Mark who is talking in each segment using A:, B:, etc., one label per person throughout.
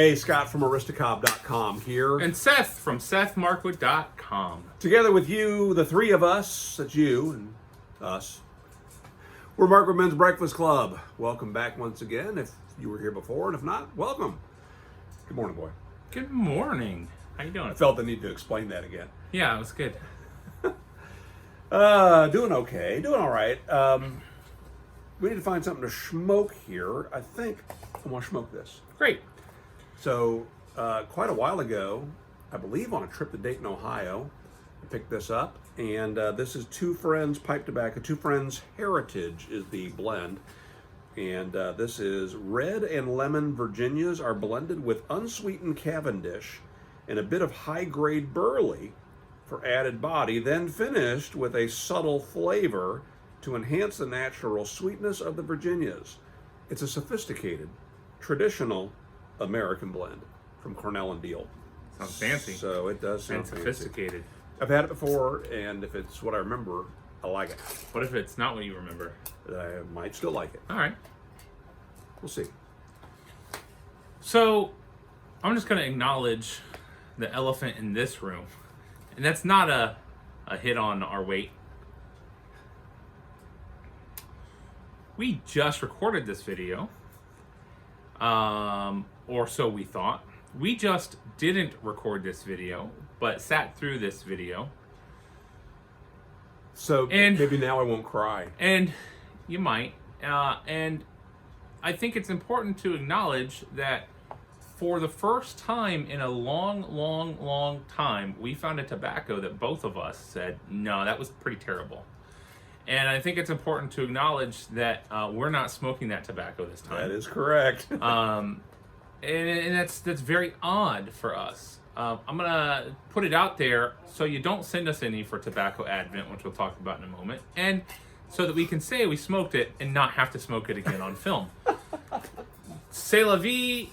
A: Hey, Scott from Aristocob.com here.
B: And Seth from SethMarkwood.com.
A: Together with you, the three of us, that's you and us, we're Markwood Men's Breakfast Club. Welcome back once again. If you were here before, and if not, welcome. Good morning, boy.
B: Good morning. How you doing?
A: I felt the need to explain that again.
B: Yeah, it was good.
A: Doing okay. Doing all right. We need to find something to smoke here. I think I want to smoke this.
B: Great.
A: So, quite a while ago, I believe on a trip to Dayton, Ohio, I picked this up, and this is Two Friends Pipe Tobacco. Two Friends Heritage is the blend, and this is red and lemon Virginias are blended with unsweetened Cavendish and a bit of high-grade burley for added body, then finished with a subtle flavor to enhance the natural sweetness of the Virginias. It's a sophisticated, traditional American blend from Cornell and Deal.
B: Sounds fancy.
A: So it does sound
B: And sophisticated.
A: I've had it before, and if it's what I remember, I like it.
B: What if it's not what you remember?
A: I might still like it.
B: All right.
A: We'll see.
B: So, I'm just going to acknowledge the elephant in this room. And that's not a hit on our weight. We just recorded this video. Or so we thought. We just didn't record this video, but sat through this video.
A: So maybe now I won't cry.
B: And you might. And I think it's important to acknowledge that for the first time in a long time, we found a tobacco that both of us said, no, that was pretty terrible. And I think it's important to acknowledge that we're not smoking that tobacco this time.
A: That is correct.
B: And that's very odd for us. I'm going to put it out there so you don't send us any for Tobacco Advent, which we'll talk about in a moment. And so that we can say we smoked it and not have to smoke it again on film. C'est la vie.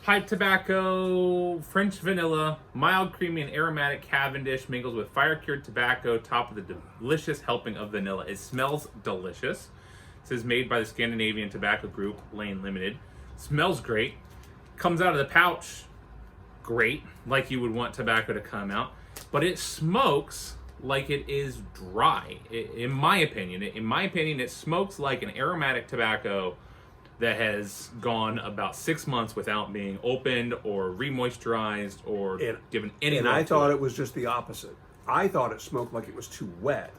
B: Pipe tobacco, French vanilla, mild, creamy, and aromatic Cavendish mingles with fire-cured tobacco, topped with a delicious helping of vanilla. It smells delicious. It says made by the Scandinavian Tobacco Group, Lane Limited. Smells great. Comes out of the pouch great, like you would want tobacco to come out. But it smokes like it is dry, in my opinion. In my opinion, it smokes like an aromatic tobacco that has gone about 6 months without being opened or remoisturized or given any.
A: And I thought it was just the opposite. I thought it smoked like it was too wet.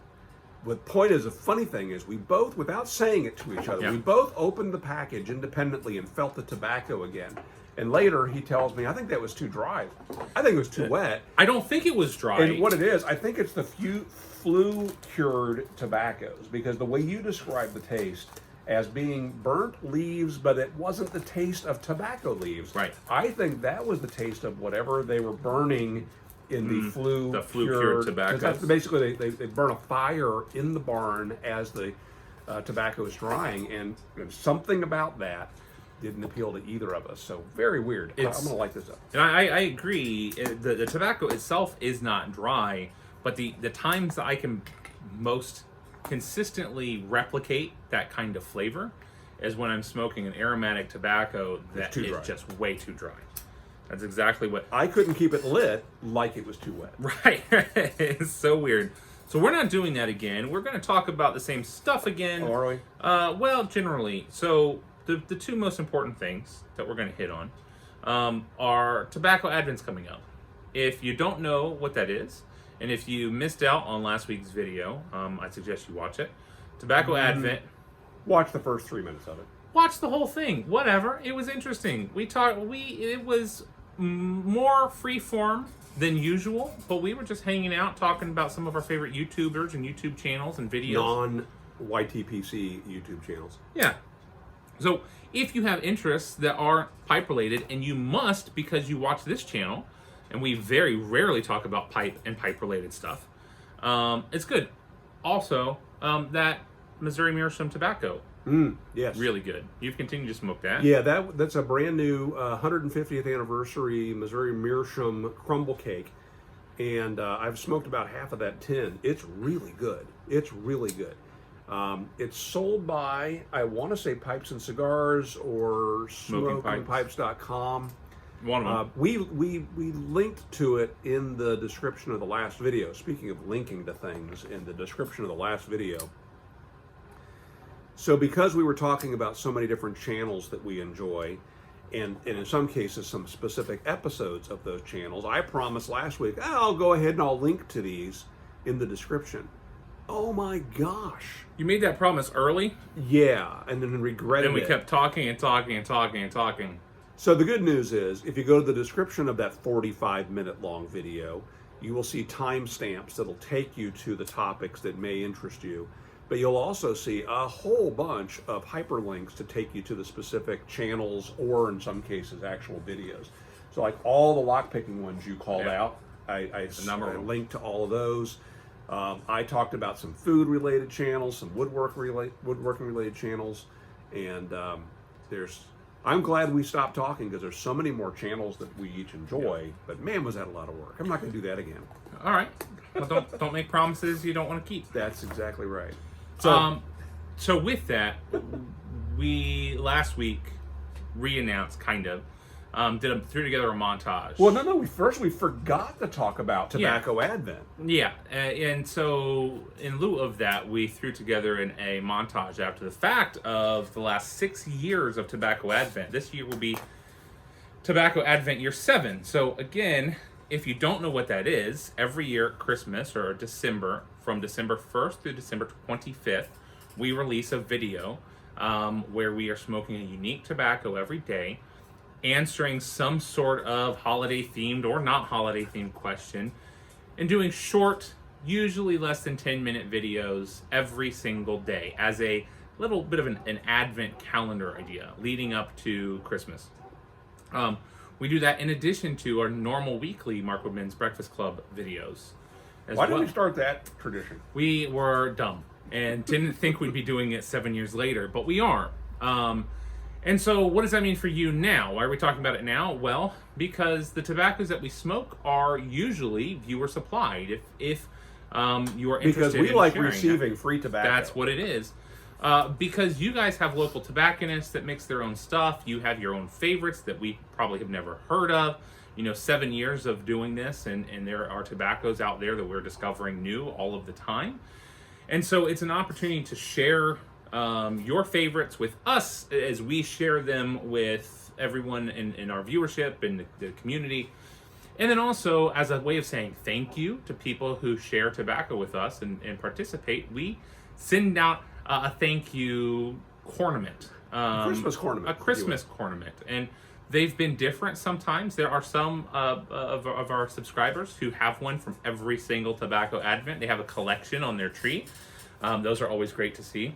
A: The point is, the funny thing is, we both, without saying it to each other, we both opened the package independently and felt the tobacco again. And later he tells me, I think that was too dry. I think it was too wet.
B: I don't think it was dry.
A: And what it is, I think it's the flue-cured tobaccos, because the way you describe the taste as being burnt leaves, but it wasn't the taste of tobacco leaves.
B: Right.
A: I think that was the taste of whatever they were burning in the flue-cured
B: tobacco.
A: Basically, they burn a fire in the barn as the tobacco is drying, and something about that didn't appeal to either of us. So very weird. I'm going to light this up.
B: And I agree. The tobacco itself is not dry, but the times that I can most consistently replicate that kind of flavor is when I'm smoking an aromatic tobacco that is just way too dry. That's exactly what
A: I couldn't keep it lit like it was too wet.
B: Right. It's so weird. So we're not doing that again. We're going to talk about the same stuff again.
A: Oh, are we?
B: Well, generally. So the two most important things that we're going to hit on are Tobacco Advent's coming up. If you don't know what that is, and if you missed out on last week's video, I suggest you watch it. Tobacco Advent.
A: Watch the first 3 minutes of it.
B: Watch the whole thing. Whatever. It was interesting. It was more free form than usual, but we were just hanging out talking about some of our favorite YouTubers and YouTube channels and videos.
A: Non-YTPC YouTube channels.
B: Yeah. So if you have interests that are pipe related, and you must because you watch this channel, and we very rarely talk about pipe and pipe related stuff, it's good. Also, that Missouri Meerschaum tobacco.
A: Yes.
B: Really good. You've continued to smoke that.
A: Yeah, that's a brand new 150th anniversary Missouri Meerschaum crumble cake. And I've smoked about half of that tin. It's really good. It's really good. It's sold by, I want to say Pipes and Cigars or SmokingPipes.com.
B: One of them.
A: We linked to it in the description of the last video. Speaking of linking to things, in the description of the last video. So because we were talking about so many different channels that we enjoy, and in some cases some specific episodes of those channels, I promised last week, I'll go ahead and I'll link to these in the description. Oh my gosh.
B: You made that promise early?
A: Yeah, and then regretted it.
B: And we kept talking and talking and talking and talking.
A: So the good news is, if you go to the description of that 45-minute long video, you will see timestamps that'll take you to the topics that may interest you. But you'll also see a whole bunch of hyperlinks to take you to the specific channels, or in some cases, actual videos. So like all the lockpicking ones you called out, I linked to all of those. I talked about some food-related channels, some woodworking-related channels, and I'm glad we stopped talking because there's so many more channels that we each enjoy. But man, was that a lot of work. I'm not going to do that again.
B: All right. Well, don't make promises you don't want to keep.
A: That's exactly right.
B: So with that, we last week re-announced threw together a montage.
A: Well, no, we forgot to talk about Tobacco Advent.
B: Yeah, and so in lieu of that, we threw together a montage after the fact of the last 6 years of Tobacco Advent. This year will be Tobacco Advent year 7. So again, if you don't know what that is, every year at Christmas or December, from December 1st through December 25th, we release a video where we are smoking a unique tobacco every day, answering some sort of holiday-themed or not holiday-themed question, and doing short, usually less than 10-minute videos every single day as a little bit of an Advent calendar idea leading up to Christmas. We do that in addition to our normal weekly Markwood Men's Breakfast Club videos.
A: Why did we start that tradition?
B: We were dumb and didn't think we'd be doing it 7 years later, but we are. And so what does that mean for you now? Why are we talking about it now? Well, because the tobaccos that we smoke are usually viewer supplied. If you are interested
A: because we
B: in
A: like
B: sharing
A: receiving
B: that,
A: free tobacco.
B: That's what it is. Because you guys have local tobacconists that mix their own stuff. You have your own favorites that we probably have never heard of. 7 years of doing this, and there are tobaccos out there that we're discovering new all of the time. And so it's an opportunity to share your favorites with us as we share them with everyone in our viewership and the community. And then also as a way of saying thank you to people who share tobacco with us and participate, we send out a thank you cornament.
A: Christmas cornament.
B: A Christmas cornament. And they've been different sometimes. There are some of our subscribers who have one from every single Tobacco Advent. They have a collection on their tree. Those are always great to see.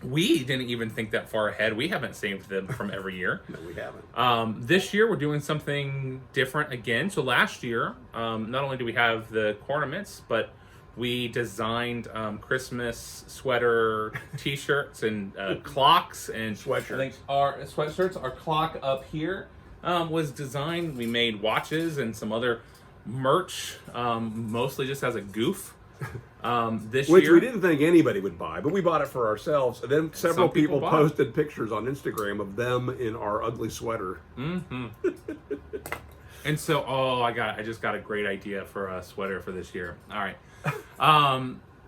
B: We didn't even think that far ahead. We haven't saved them from every year.
A: No, we haven't.
B: This year, we're doing something different again. So last year, not only do we have the cornaments, but we designed Christmas sweater T-shirts and clocks and
A: sweatshirts.
B: I think our sweatshirts, our clock up here was designed. We made watches and some other merch, mostly just as a goof. Which year,
A: we didn't think anybody would buy, but we bought it for ourselves. And then several people posted pictures on Instagram of them in our ugly sweater.
B: Mm-hmm. And so, I just got a great idea for a sweater for this year. All right.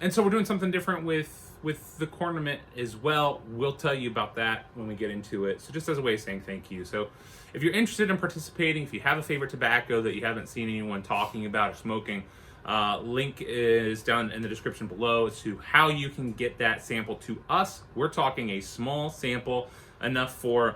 B: And so we're doing something different with the cornament as well. We'll tell you about that when we get into it. So just as a way of saying thank you. So if you're interested in participating, if you have a favorite tobacco that you haven't seen anyone talking about or smoking, link is down in the description below as to how you can get that sample to us. We're talking a small sample, enough for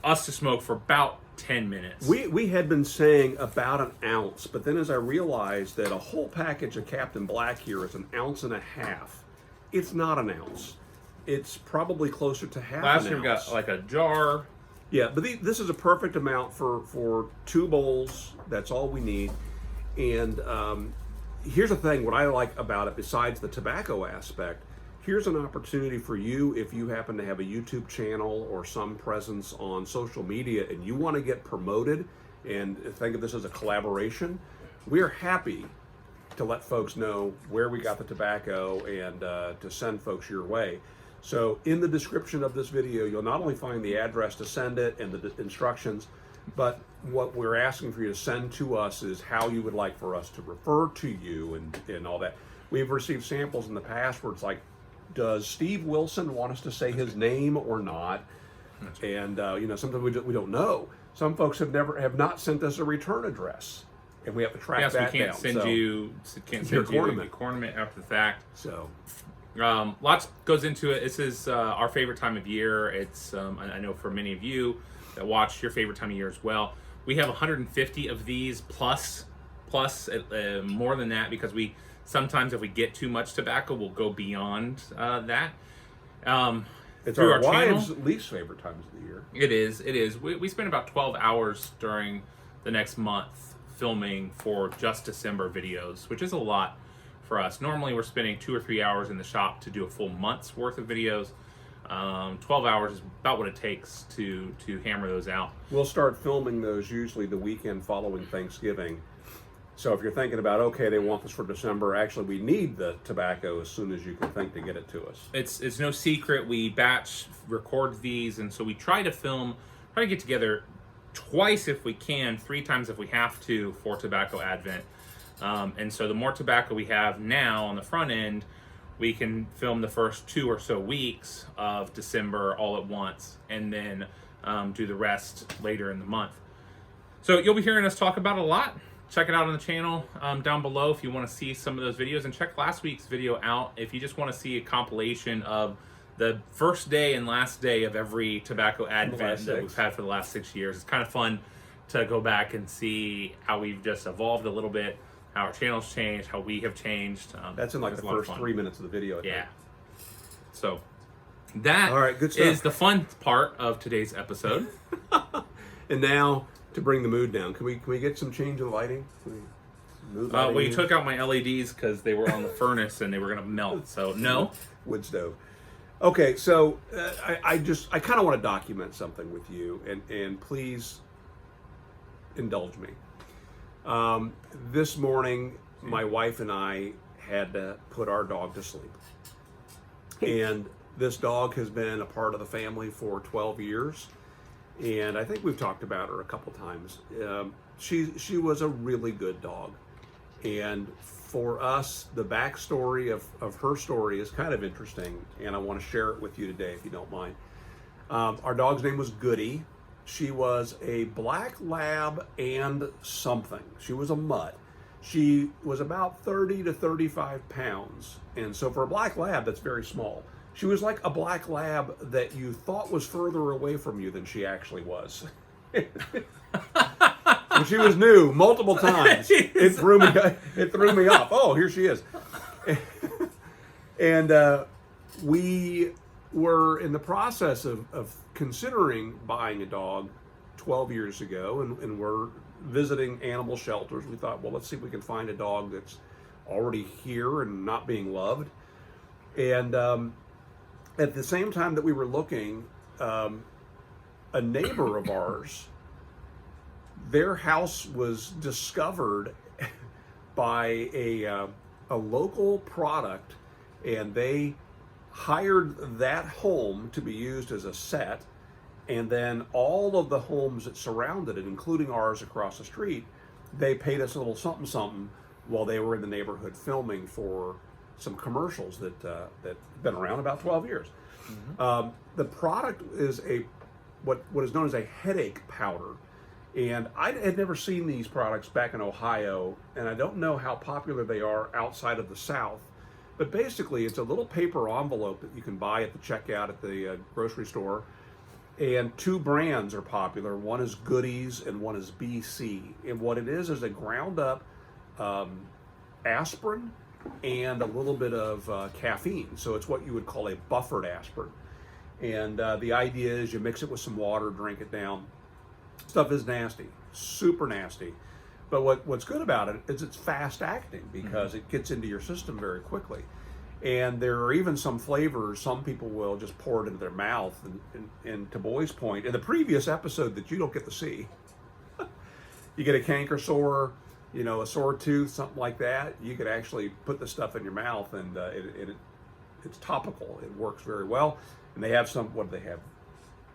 B: us to smoke for about 10 minutes.
A: We had been saying about an ounce, but then as I realized that a whole package of Captain Black here is an ounce and a half, it's not an ounce. It's probably closer to half
B: Last
A: an
B: year we
A: ounce.
B: got like a jar.
A: Yeah, but this is a perfect amount for 2 bowls. That's all we need. And here's the thing, what I like about it, besides the tobacco aspect, here's an opportunity for you if you happen to have a YouTube channel or some presence on social media and you want to get promoted and think of this as a collaboration. We're happy to let folks know where we got the tobacco and to send folks your way. So in the description of this video, you'll not only find the address to send it and the instructions, but what we're asking for you to send to us is how you would like for us to refer to you and all that. We've received samples in the past where it's like, does Steve Wilson want us to say his name or not? And sometimes we don't know. Some folks have not sent us a return address, and we have to track that down.
B: We can't send you a ornament after the fact.
A: So,
B: lots goes into it. This is our favorite time of year. It's I know for many of you that watch, your favorite time of year as well. We have 150 of these plus more than that, because we sometimes, if we get too much tobacco, we'll go beyond that.
A: It's our wives' least favorite times of the year.
B: It is. We spend about 12 hours during the next month filming for just December videos, which is a lot for us. Normally we're spending 2 or 3 hours in the shop to do a full month's worth of videos. 12 hours is about what it takes to hammer those out.
A: We'll start filming those usually the weekend following Thanksgiving. So if you're thinking about, okay, they want this for December, actually we need the tobacco as soon as you can think to get it to us.
B: It's no secret, we batch record these, and so we try to get together twice if we can, 3 times if we have to, for Tobacco Advent. And so the more tobacco we have now on the front end, we can film the first 2 or so weeks of December all at once, and then do the rest later in the month. So you'll be hearing us talk about it a lot. Check it out on the channel down below if you want to see some of those videos, and check last week's video out if you just want to see a compilation of the first day and last day of every Tobacco Advent that we've had for the last 6 years. It's kind of fun to go back and see how we've just evolved a little bit, how our channel's changed, how we have changed.
A: That's in like the first 3 minutes of the video.
B: Yeah. So that
A: all right, good stuff.
B: Is the fun part of today's episode.
A: And now, to bring the mood down, can we get some change in lighting?
B: Well, you took out my LEDs because they were on the furnace and they were going to melt. So no.
A: Wood stove. Okay, so I kind of want to document something with you, and please indulge me. This morning, my wife and I had to put our dog to sleep. And this dog has been a part of the family for 12 years. And I think we've talked about her a couple times. She was a really good dog. And for us, the backstory of her story is kind of interesting, and I want to share it with you today, if you don't mind. Our dog's name was Goody. She was a black lab and something. She was a mutt. She was about 30 to 35 pounds. And so for a black lab, that's very small. She was like a black lab that you thought was further away from you than she actually was. And she was new multiple times. It threw me off. Oh, here she is. And we were in the process of considering buying a dog 12 years ago, and we're visiting animal shelters. We thought, well, let's see if we can find a dog that's already here and not being loved. And at the same time that we were looking, a neighbor of ours, their house was discovered by a local product, and they hired that home to be used as a set, and then all of the homes that surrounded it, including ours across the street, they paid us a little something something while they were in the neighborhood filming for some commercials that been around about 12 years. Mm-hmm. The product is what is known as a headache powder. And I had never seen these products back in Ohio, and I don't know how popular they are outside of the South. But basically, it's a little paper envelope that you can buy at the checkout at the grocery store. And 2 brands are popular. One is Goodies and one is BC. And what it is a ground up aspirin and a little bit of caffeine. So it's what you would call a buffered aspirin. And the idea is you mix it with some water, drink it down. Stuff is nasty, super nasty. But what's good about it is it's fast acting, because it gets into your system very quickly. And there are even some flavors, some people will just pour it into their mouth. And to Boy's point, in the previous episode that you don't get to see, you get a canker sore, a sore tooth, something like that, you could actually put the stuff in your mouth, and it's topical. It works very well. And they have what do they have?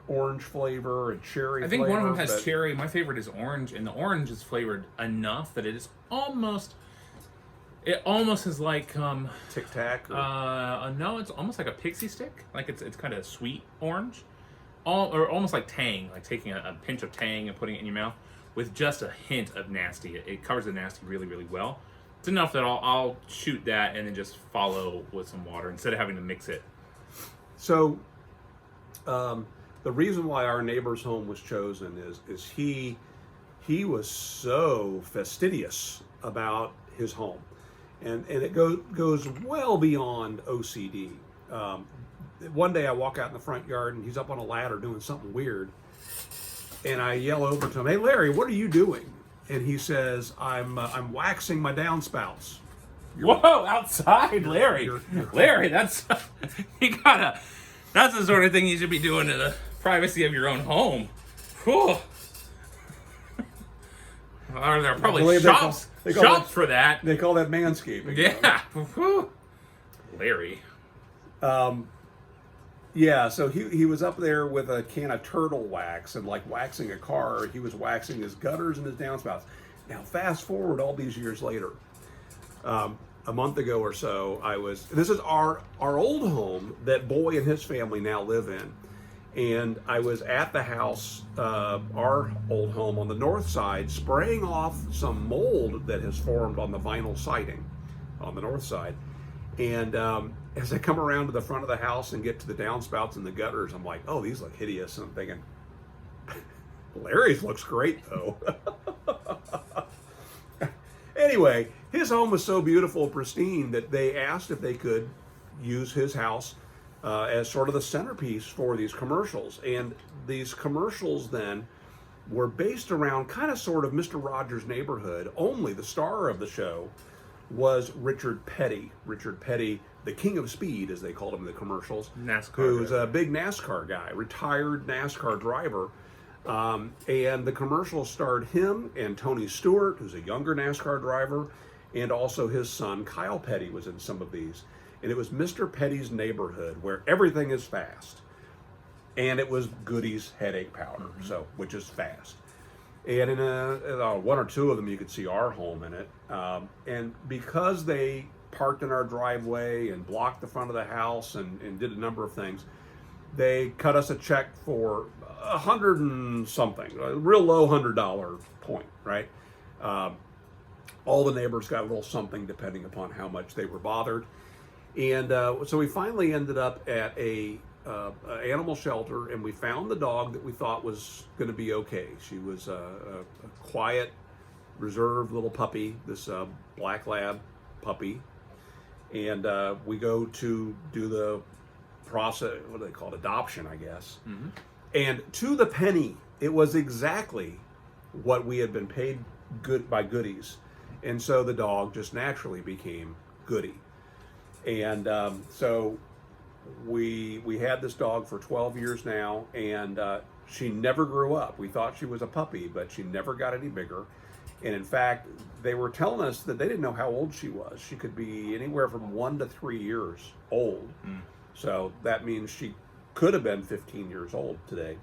A: Orange flavor and cherry flavor.
B: I think one of them has cherry. My favorite is orange, and the orange is flavored enough that it is almost is like
A: Tic Tac.
B: no, it's almost like a pixie stick. Like it's kind of sweet orange, or almost like Tang, like taking a pinch of Tang and putting it in your mouth with just a hint of nasty. It covers the nasty really, really well. It's enough that I'll shoot that and then just follow with some water instead of having to mix it.
A: So, the reason why our neighbor's home was chosen is he was so fastidious about his home, and it goes well beyond OCD. One day I walk out in the front yard and he's up on a ladder doing something weird, and I yell over to him, "Hey Larry, what are you doing?" And he says, "I'm waxing my downspouts."
B: Whoa, outside, Larry. Larry, that's that's the sort of thing you should be doing in the privacy of your own home. Whew. Or there are probably shops for that.
A: They call that manscaping.
B: Yeah. Whew. Larry.
A: Yeah, so he was up there with a can of turtle wax, and like waxing a car, he was waxing his gutters and his downspouts. Now, fast forward all these years later, a month ago or so, this is our old home that Boy and his family now live in. And I was at the house, our old home on the north side, spraying off some mold that has formed on the vinyl siding on the north side. And as I come around to the front of the house and get to the downspouts and the gutters, I'm like, oh, these look hideous. And I'm thinking, Larry's looks great, though. Anyway, his home was so beautiful and pristine that they asked if they could use his house as sort of the centerpiece for these commercials. And these commercials then were based around kind of sort of Mr. Rogers' Neighborhood, only the star of the show was Richard Petty. Richard Petty, the king of speed, as they called him in the commercials.
B: NASCAR
A: who's
B: guy.
A: a big NASCAR guy, retired NASCAR driver. And the commercial starred him and Tony Stewart, who's a younger NASCAR driver, and also his son, Kyle Petty, was in some of these. And it was Mr. Petty's Neighborhood, where everything is fast. And it was Goody's headache powder, which is fast. And in one or two of them, you could see our home in it. And because they parked in our driveway and blocked the front of the house and did a number of things, they cut us a check for $100 and something, a real low $100 point, right? All the neighbors got a little something depending upon how much they were bothered. And so we finally ended up at a animal shelter, and we found the dog that we thought was going to be okay. She was a quiet, reserved little puppy, this black lab puppy. And we go to do the process, what do they call it, adoption, I guess. Mm-hmm. And to the penny, it was exactly what we had been paid by Goodies. And so the dog just naturally became Goody. And so we had this dog for 12 years now, and she never grew up. We thought she was a puppy, but she never got any bigger. And in fact, they were telling us that they didn't know how old she was. She could be anywhere from 1 to 3 years old. Mm. So that means she could have been 15 years old today.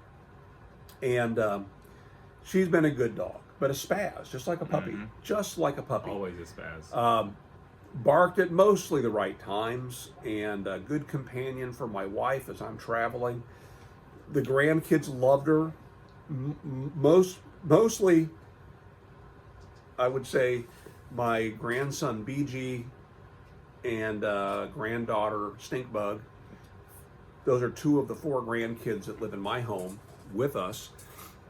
A: And she's been a good dog, but a spaz, just like a puppy. Mm-hmm. Just like a puppy.
B: Always a spaz.
A: Barked at mostly the right times, and a good companion for my wife as I'm traveling. The grandkids loved her. Mostly, I would say, my grandson BG and granddaughter Stinkbug. Those are 2 of the 4 grandkids that live in my home with us.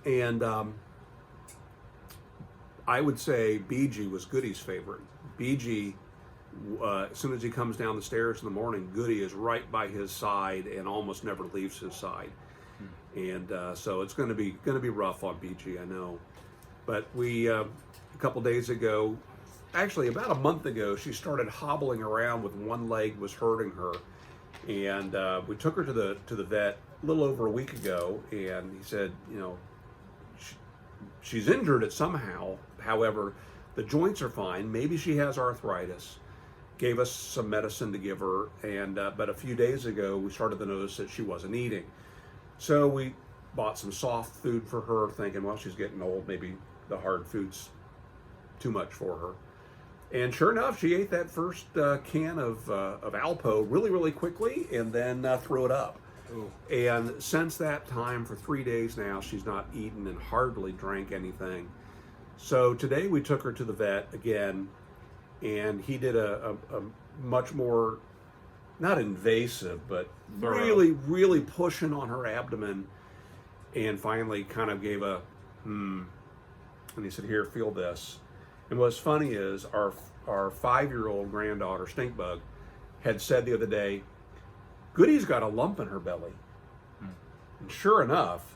A: And I would say BG was Goody's favorite. BG, as soon as he comes down the stairs in the morning, Goody is right by his side and almost never leaves his side. And so it's going to be rough on BG, I know. But we a couple days ago, actually about a month ago, she started hobbling around with one leg was hurting her, and we took her to the vet a little over a week ago, and he said, she's injured it somehow. However, The joints are fine. Maybe she has arthritis. Gave us some medicine to give her, and but a few days ago we started to notice that she wasn't eating. So we bought some soft food for her, thinking, well, she's getting old. Maybe the hard food's too much for her. And sure enough, she ate that first can of Alpo really, really quickly, and then threw it up.
B: Ooh.
A: And since that time, for 3 days now, she's not eaten and hardly drank anything. So today we took her to the vet again, and he did a much more, not invasive, but
B: Thorough.
A: really, really pushing on her abdomen, and finally kind of gave a, and he said, here, feel this. And what's funny is our 5-year-old granddaughter, Stinkbug, had said the other day, Goody's got a lump in her belly. And sure enough,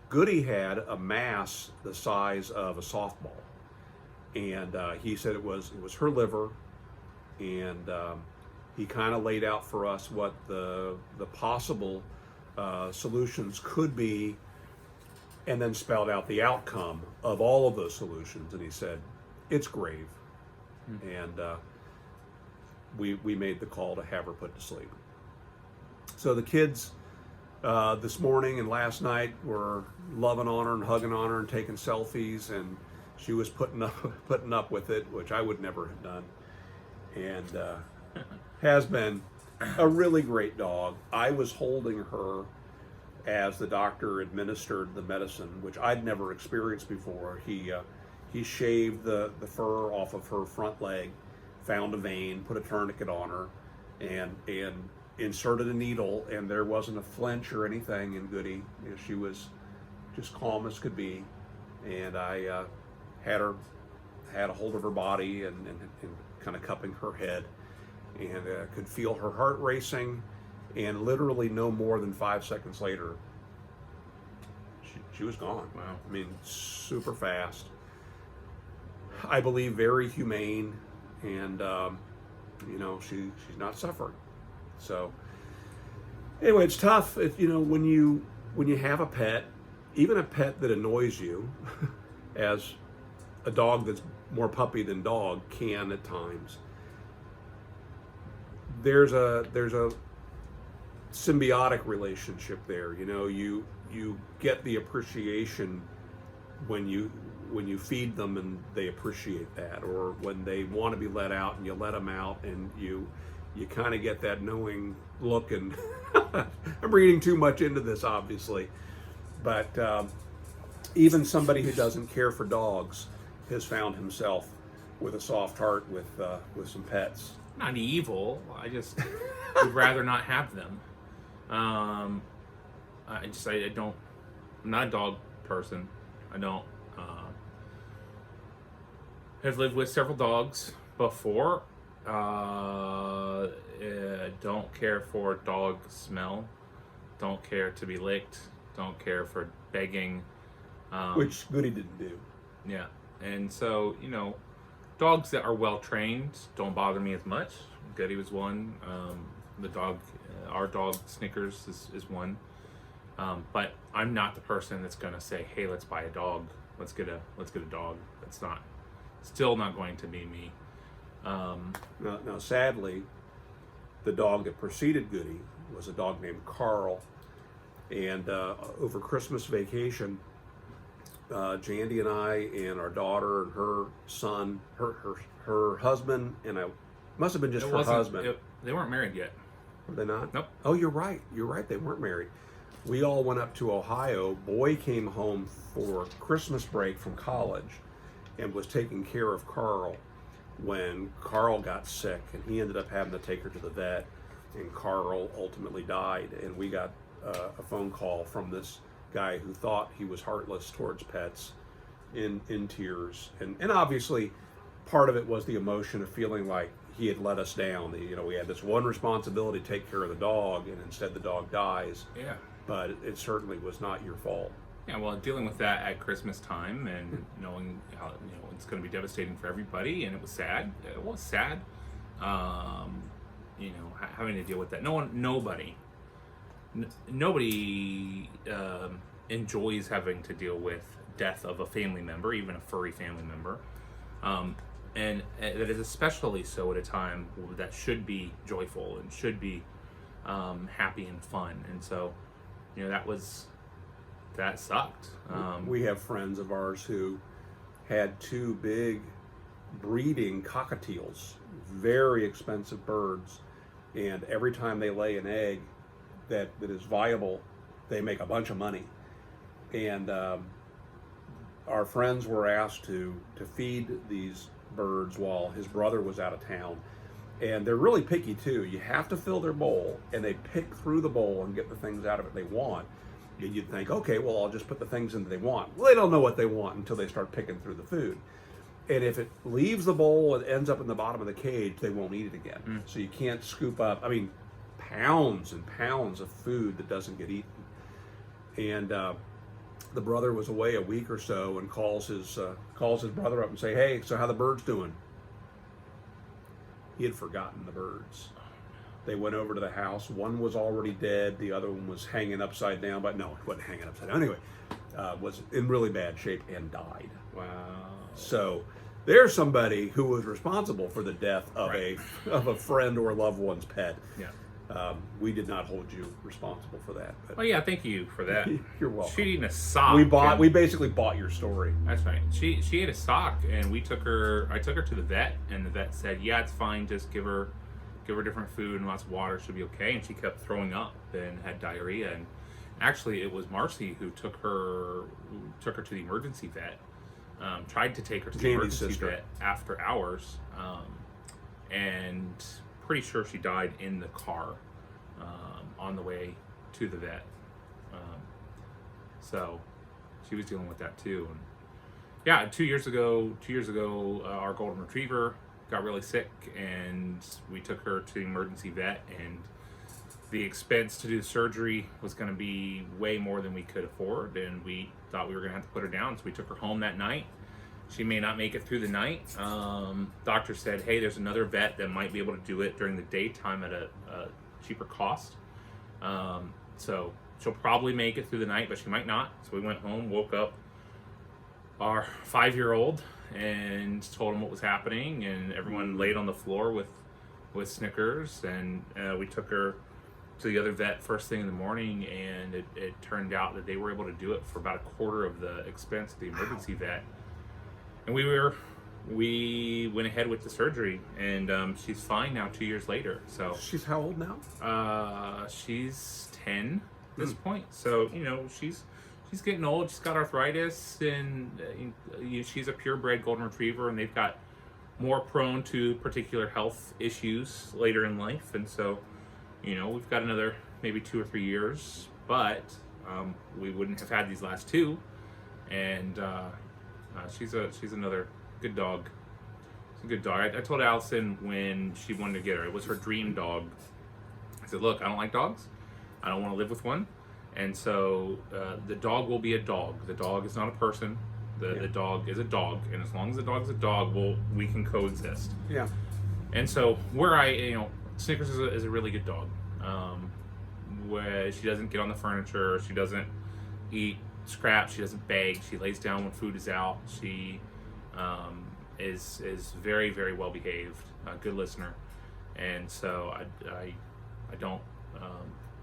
A: Goody had a mass the size of a softball. And he said it was her liver. And he kind of laid out for us what the possible solutions could be, and then spelled out the outcome of all of those solutions. And he said, it's grave. And we made the call to have her put to sleep. So the kids this morning and last night were loving on her and hugging on her and taking selfies, and she was putting up with it, which I would never have done. And has been a really great dog. I was holding her as the doctor administered the medicine, which I'd never experienced before. He shaved the fur off of her front leg, found a vein, put a tourniquet on her, and inserted a needle, and there wasn't a flinch or anything in Goody. You know, she was just calm as could be, and I had a hold of her body and kind of cupping her head, and could feel her heart racing, and literally no more than 5 seconds later, she was gone.
B: Wow.
A: I mean, super fast. I believe very humane, and you know, she's not suffering. So anyway, it's tough if, you know, when you have a pet, even a pet that annoys you, as a dog that's more puppy than dog can at times. There's a symbiotic relationship there. You know, you get the appreciation when you feed them and they appreciate that, or when they want to be let out and you let them out, and you kind of get that knowing look. And I'm reading too much into this, obviously, but even somebody who doesn't care for dogs has found himself with a soft heart with some pets.
B: Not evil. I just would rather not have them. I don't. I'm not a dog person. I don't. Have lived with several dogs before. Don't care for dog smell. Don't care to be licked. Don't care for begging.
A: Which Goody didn't do.
B: Yeah. And so, you know, dogs that are well trained don't bother me as much. Goody was one. The dog, our dog Snickers is one. But I'm not the person that's going to say, "Hey, let's buy a dog. Let's get a dog." That's still not going to be me.
A: Now, sadly, the dog that preceded Goody was a dog named Carl, and over Christmas vacation, Jandy and I and our daughter and her son, her husband, and I must have been just her husband.
B: They weren't married yet.
A: Were they not?
B: Nope.
A: Oh, you're right. They weren't married. We all went up to Ohio. Boy came home for Christmas break from college and was taking care of Carl when Carl got sick, and he ended up having to take her to the vet, and Carl ultimately died. And we got a phone call from this guy who thought he was heartless towards pets, in tears, and obviously part of it was the emotion of feeling like he had let us down. You know, we had this one responsibility to take care of the dog, and instead the dog dies.
B: Yeah.
A: But it certainly was not your fault.
B: Yeah, well, dealing with that at Christmas time and knowing how, you know, it's going to be devastating for everybody, and it was sad. It was sad. You know, having to deal with that. Nobody enjoys having to deal with death of a family member, even a furry family member. and that is especially so at a time that should be joyful and should be happy and fun. And so, that sucked.
A: We have friends of ours who had two big breeding cockatiels, very expensive birds, and every time they lay an egg that is viable, they make a bunch of money. And our friends were asked to feed these birds while his brother was out of town. And they're really picky too. You have to fill their bowl, and they pick through the bowl and get the things out of it they want. And you'd think, okay, well, I'll just put the things in that they want. Well, they don't know what they want until they start picking through the food. And if it leaves the bowl and ends up in the bottom of the cage, they won't eat it again. So you can't scoop up, pounds and pounds of food that doesn't get eaten. And the brother was away a week or so and calls his brother up and say, hey, so how the birds doing? He had forgotten the birds. They went over to the house. One was already dead. The other one was hanging upside down. But no, it wasn't hanging upside down. Anyway, was in really bad shape and died.
B: Wow.
A: So there's somebody who was responsible for the death of a friend or loved one's pet.
B: Yeah.
A: We did not hold you responsible for that. But
B: Well, yeah, thank you for that.
A: You're welcome.
B: She ate a sock.
A: We basically bought your story.
B: That's right. She ate a sock, and I took her to the vet, and the vet said, yeah, it's fine, just give her different food and lots of water, she'll be okay. And she kept throwing up and had diarrhea. And actually, it was Marcy who took her to the emergency vet. Tried to take her to the emergency vet after hours, and pretty sure she died in the car on the way to the vet. So she was dealing with that too. And yeah, 2 years ago, our golden retriever got really sick, and we took her to the emergency vet, and the expense to do the surgery was going to be way more than we could afford, and we thought we were going to have to put her down, so we took her home that night. She may not make it through the night. Doctor said, hey, there's another vet that might be able to do it during the daytime at a cheaper cost. So she'll probably make it through the night, but she might not. So we went home, woke up our 5-year-old and told him what was happening, and everyone laid on the floor with Snickers, and we took her to the other vet first thing in the morning, and it turned out that they were able to do it for about a quarter of the expense of the emergency vet. And we went ahead with the surgery, and she's fine now 2 years later. So
A: She's how old now?
B: She's 10 at this point. So she's getting old. She's got arthritis, and she's a purebred golden retriever, and they've got more prone to particular health issues later in life. And so we've got another maybe 2 or 3 years, but we wouldn't have had these last two. And she's another good dog. She's a good dog. I told Allison when she wanted to get her, it was her dream dog. I said, look, I don't like dogs. I don't want to live with one. And so the dog will be a dog. The dog is not a person. The dog is a dog. And as long as the dog is a dog, we can coexist.
A: Yeah.
B: And so Snickers is a really good dog. Where she doesn't get on the furniture. She doesn't eat scraps. She doesn't beg. She lays down when food is out. She is very, very well behaved, a good listener, and so I don't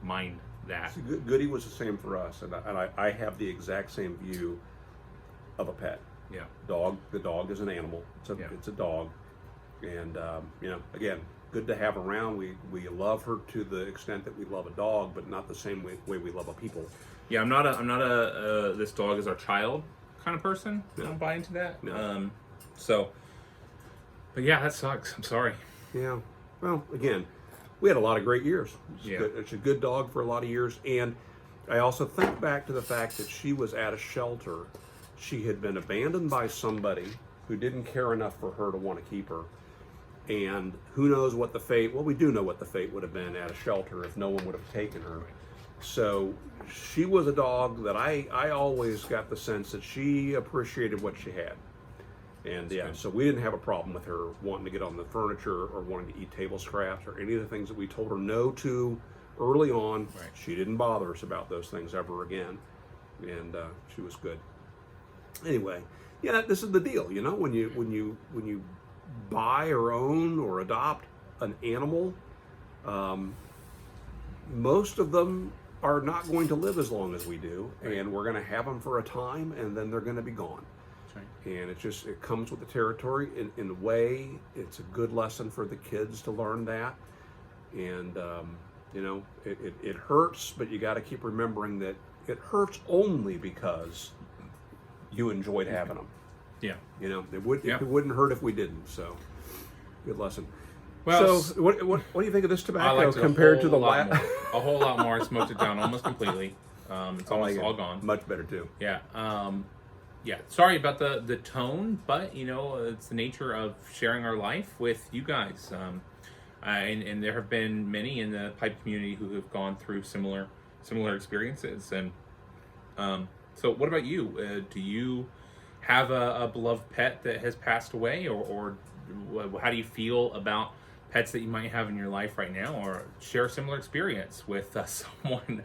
B: mind that.
A: See, Goody was the same for us, and I have the exact same view of a pet.
B: Yeah.
A: The dog is an animal. It's a dog, and again, good to have around. We love her to the extent that we love a dog, but not the same way we love a people.
B: Yeah, I'm not a this dog is our child kind of person. I don't buy into that.
A: No.
B: But yeah, that sucks. I'm sorry.
A: Yeah. Well, again, we had a lot of great years.
B: Yeah.
A: It's a good dog for a lot of years, and I also think back to the fact that she was at a shelter. She had been abandoned by somebody who didn't care enough for her to want to keep her. And who knows what the fate, well, we do know what the fate would have been at a shelter if no one would have taken her. So she was a dog that I always got the sense that she appreciated what she had. And yeah, so we didn't have a problem with her wanting to get on the furniture or wanting to eat table scraps or any of the things that we told her no to early on.
B: Right.
A: She didn't bother us about those things ever again. And she was good. Anyway, yeah, this is the deal, when you buy or own or adopt an animal, most of them are not going to live as long as we do, and we're going to have them for a time, and then they're going to be gone.
B: That's right.
A: And it comes with the territory. In a way, it's a good lesson for the kids to learn that. And it hurts, but you got to keep remembering that it hurts only because you enjoyed having them.
B: Yeah.
A: It wouldn't hurt if we didn't. So, good lesson.
B: Well,
A: so what do you think of this
B: I
A: tobacco
B: liked it
A: compared to the
B: lot
A: last?
B: more. A whole lot more. I smoked it down almost completely. It's almost all gone.
A: Much better too.
B: Yeah. Yeah. Sorry about the tone, but it's the nature of sharing our life with you guys. And there have been many in the pipe community who have gone through similar experiences. And so, what about you? Do you have a beloved pet that has passed away, or how do you feel about pets that you might have in your life right now, or share a similar experience with someone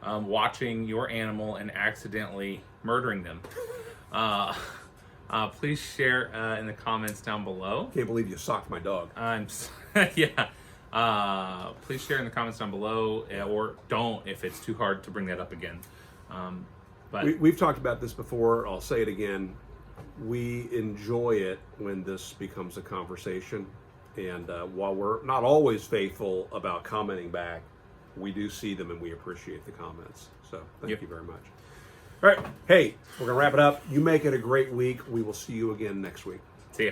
B: watching your animal and accidentally murdering them? Please share in the comments down below.
A: Can't believe you socked my dog.
B: Yeah. Please share in the comments down below, or don't if it's too hard to bring that up again. But
A: We've talked about this before. I'll say it again. We enjoy it when this becomes a conversation. And while we're not always faithful about commenting back, we do see them and we appreciate the comments. So thank you very much. All right. Hey, we're going to wrap it up. You make it a great week. We will see you again next week.
B: See ya.